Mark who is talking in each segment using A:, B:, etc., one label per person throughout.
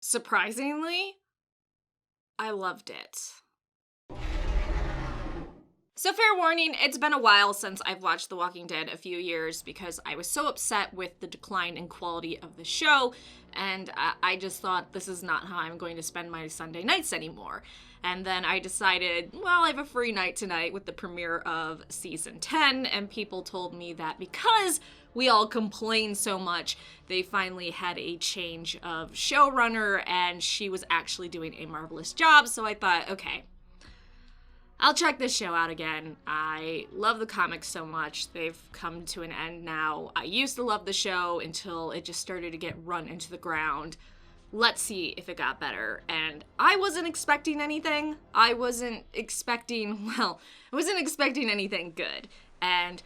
A: surprisingly, I loved it. So fair warning, it's been a while since I've watched The Walking Dead, a few years, because I was so upset with the decline in quality of the show, and I just thought, this is not how I'm going to spend my Sunday nights anymore. And then I decided, well, I have a free night tonight with the premiere of season 10, and people told me that because we all complain so much, they finally had a change of showrunner, and she was actually doing a marvelous job, so I thought, okay, I'll check this show out again. I love the comics so much. They've come to an end now. I used to love the show until it just started to get run into the ground. Let's see if it got better. And I wasn't expecting anything. I wasn't expecting anything good. And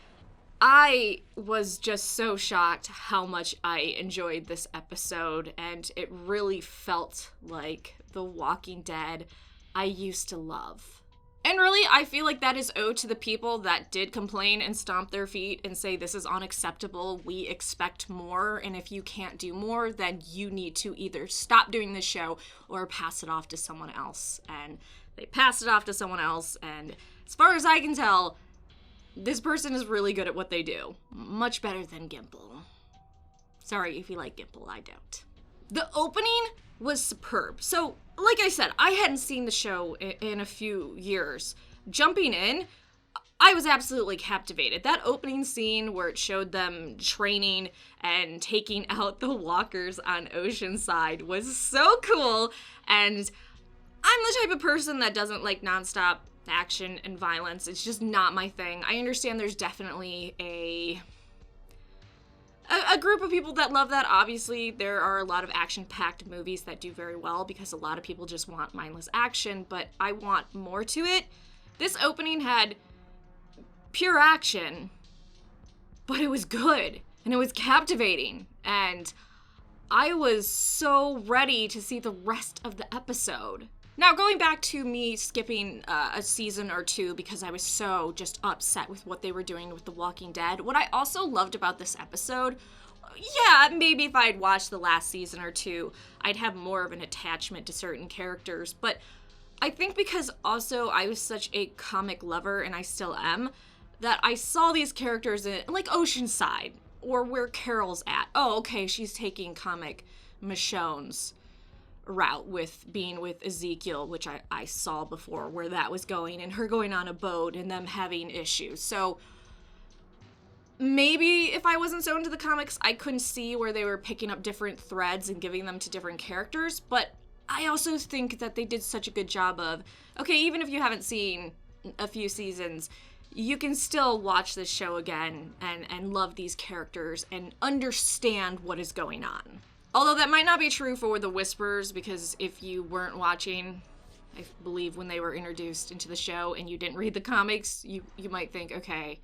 A: I was just so shocked how much I enjoyed this episode. And it really felt like The Walking Dead I used to love. And really, I feel like that is owed to the people that did complain and stomp their feet and say this is unacceptable, we expect more, and if you can't do more, then you need to either stop doing this show or pass it off to someone else. And they passed it off to someone else, and as far as I can tell, this person is really good at what they do. Much better than Gimple. Sorry if you like Gimple, I don't. The opening was superb. So, like I said, I hadn't seen the show in a few years. Jumping in, I was absolutely captivated. That opening scene where it showed them training and taking out the walkers on Oceanside was so cool. And I'm the type of person that doesn't like nonstop action and violence. It's just not my thing. I understand there's definitely a group of people that love that. Obviously, there are a lot of action-packed movies that do very well because a lot of people just want mindless action, but I want more to it. This opening had pure action, but it was good, and it was captivating, and I was so ready to see the rest of the episode. Now, going back to me skipping a season or two because I was so just upset with what they were doing with The Walking Dead, what I also loved about this episode, yeah, maybe if I had watched the last season or two, I'd have more of an attachment to certain characters, but I think because also I was such a comic lover, and I still am, that I saw these characters in, like, Oceanside, or where Carol's at. Oh, okay, she's taking comic Michonne's route with being with Ezekiel, which I saw before where that was going, and her going on a boat and them having issues. So maybe if I wasn't so into the comics, I couldn't see where they were picking up different threads and giving them to different characters, but I also think that they did such a good job of, okay, even if you haven't seen a few seasons, you can still watch this show again and love these characters and understand what is going on. Although that might not be true for the Whisperers, because if you weren't watching, I believe, when they were introduced into the show and you didn't read the comics, you might think, okay,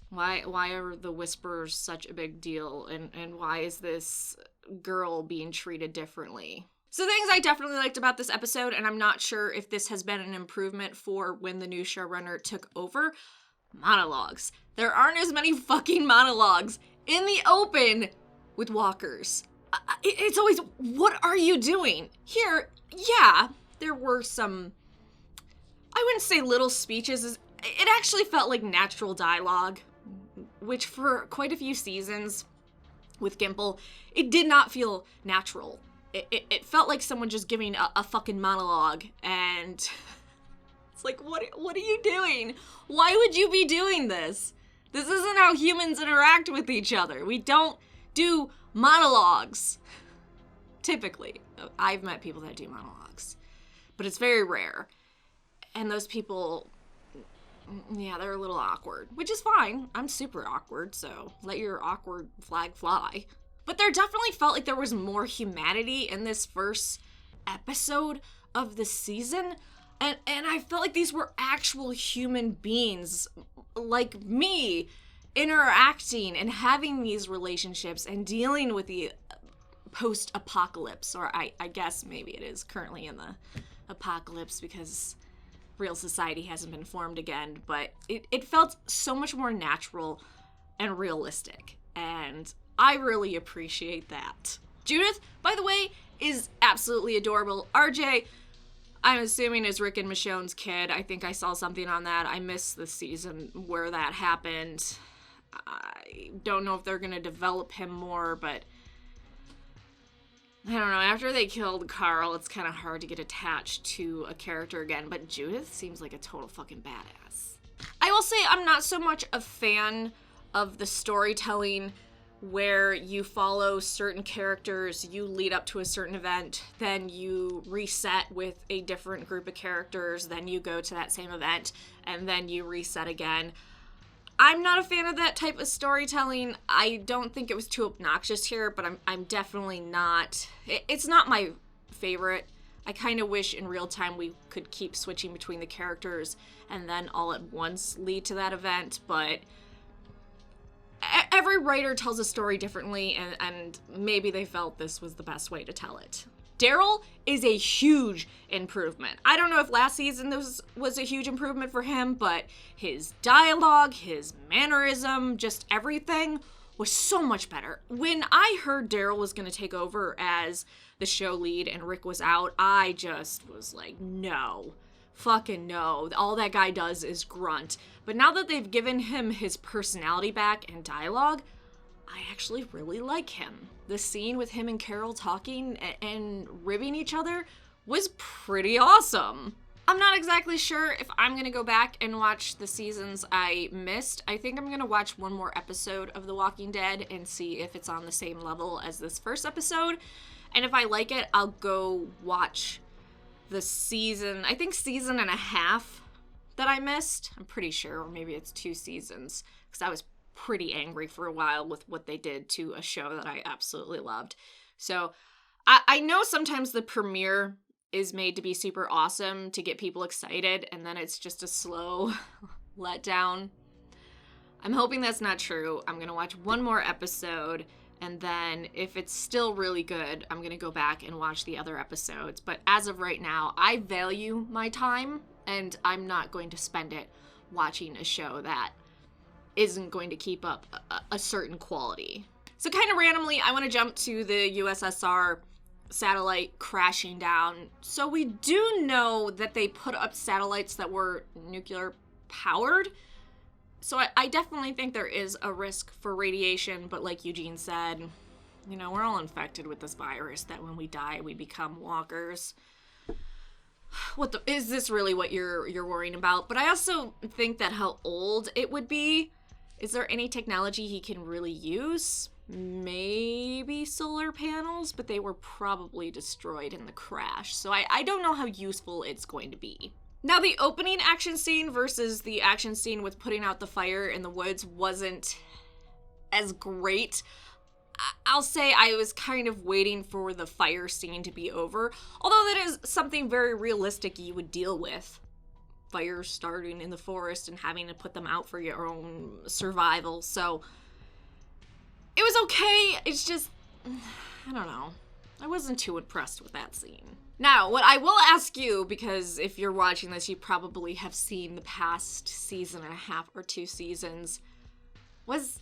A: why are the Whisperers such a big deal, and why is this girl being treated differently? So things I definitely liked about this episode, and I'm not sure if this has been an improvement for when the new showrunner took over, monologues. There aren't as many fucking monologues in the open with walkers. It's always, what are you doing? Here, yeah, there were some, I wouldn't say little speeches. It actually felt like natural dialogue, which for quite a few seasons with Gimple, it did not feel natural. It felt like someone just giving a fucking monologue, and it's like, what are you doing? Why would you be doing this? This isn't how humans interact with each other. We don't do monologues. Typically. I've met people that do monologues, but it's very rare. And those people, yeah, they're a little awkward, which is fine. I'm super awkward, so let your awkward flag fly. But there definitely felt like there was more humanity in this first episode of the season. And I felt like these were actual human beings like me, interacting and having these relationships and dealing with the post-apocalypse, or I guess maybe it is currently in the apocalypse because real society hasn't been formed again, but it felt so much more natural and realistic, and I really appreciate that. Judith, by the way, is absolutely adorable. RJ, I'm assuming is Rick and Michonne's kid. I think I saw something on that. I missed the season where that happened. I don't know if they're going to develop him more, but I don't know. After they killed Carl, it's kind of hard to get attached to a character again, but Judith seems like a total fucking badass. I will say I'm not so much a fan of the storytelling where you follow certain characters, you lead up to a certain event, then you reset with a different group of characters, then you go to that same event, and then you reset again. I'm not a fan of that type of storytelling. I don't think it was too obnoxious here, but I'm definitely not. It's not my favorite. I kind of wish in real time we could keep switching between the characters and then all at once lead to that event, but every writer tells a story differently, and maybe they felt this was the best way to tell it. Daryl is a huge improvement. I don't know if last season this was a huge improvement for him, but his dialogue, his mannerism, just everything was so much better. When I heard Daryl was going to take over as the show lead and Rick was out, I just was like, no. Fucking no. All that guy does is grunt. But now that they've given him his personality back and dialogue, I actually really like him. The scene with him and Carol talking and ribbing each other was pretty awesome. I'm not exactly sure if I'm going to go back and watch the seasons I missed. I think I'm going to watch one more episode of The Walking Dead and see if it's on the same level as this first episode. And if I like it, I'll go watch the season, I think season and a half that I missed. I'm pretty sure, or maybe it's 2 seasons, because I was pretty angry for a while with what they did to a show that I absolutely loved. So I know sometimes the premiere is made to be super awesome to get people excited, and then it's just a slow letdown. I'm hoping that's not true. I'm going to watch one more episode, and then if it's still really good, I'm going to go back and watch the other episodes. But as of right now, I value my time, and I'm not going to spend it watching a show that isn't going to keep up a certain quality. So kind of randomly, I want to jump to the USSR satellite crashing down. So we do know that they put up satellites that were nuclear powered. So I definitely think there is a risk for radiation, but like Eugene said, you know, we're all infected with this virus that when we die, we become walkers. Is this really what you're worrying about? But I also think that how old it would be. Is there any technology he can really use? Maybe solar panels, but they were probably destroyed in the crash. So I don't know how useful it's going to be. Now, the opening action scene versus the action scene with putting out the fire in the woods wasn't as great. I'll say I was kind of waiting for the fire scene to be over, although that is something very realistic you would deal with. Fire starting in the forest and having to put them out for your own survival, so it was okay. It's just, I don't know. I wasn't too impressed with that scene. Now, what I will ask you, because if you're watching this, you probably have seen the past season and a half or 2 seasons, was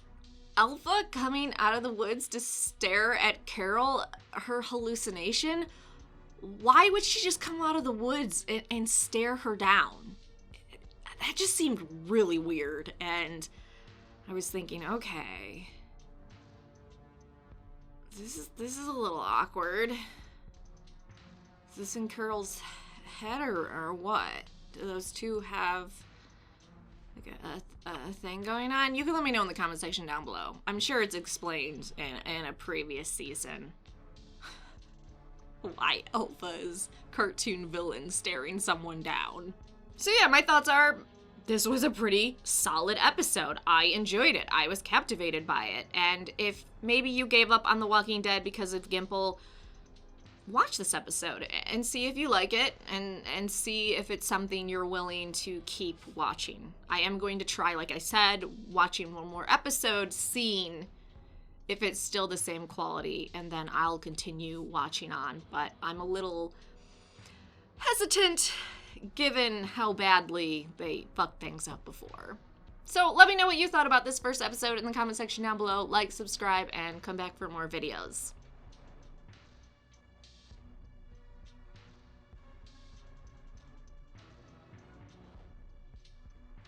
A: Alpha coming out of the woods to stare at Carol her hallucination? Why would she just come out of the woods and stare her down? That just seemed really weird, and I was thinking, okay, this is a little awkward. Is this in Carol's head or what? Do those two have like a thing going on? You can let me know in the comment section down below. I'm sure it's explained in a previous season. Why Alpha's cartoon villain staring someone down. So yeah, my thoughts are, this was a pretty solid episode. I enjoyed it. I was captivated by it. And if maybe you gave up on The Walking Dead because of Gimple, watch this episode and see if you like it and see if it's something you're willing to keep watching. I am going to try, like I said, watching one more episode, seeing if it's still the same quality, and then I'll continue watching on. But I'm a little hesitant given how badly they fucked things up before. So let me know what you thought about this first episode in the comment section down below. Like, subscribe, and come back for more videos.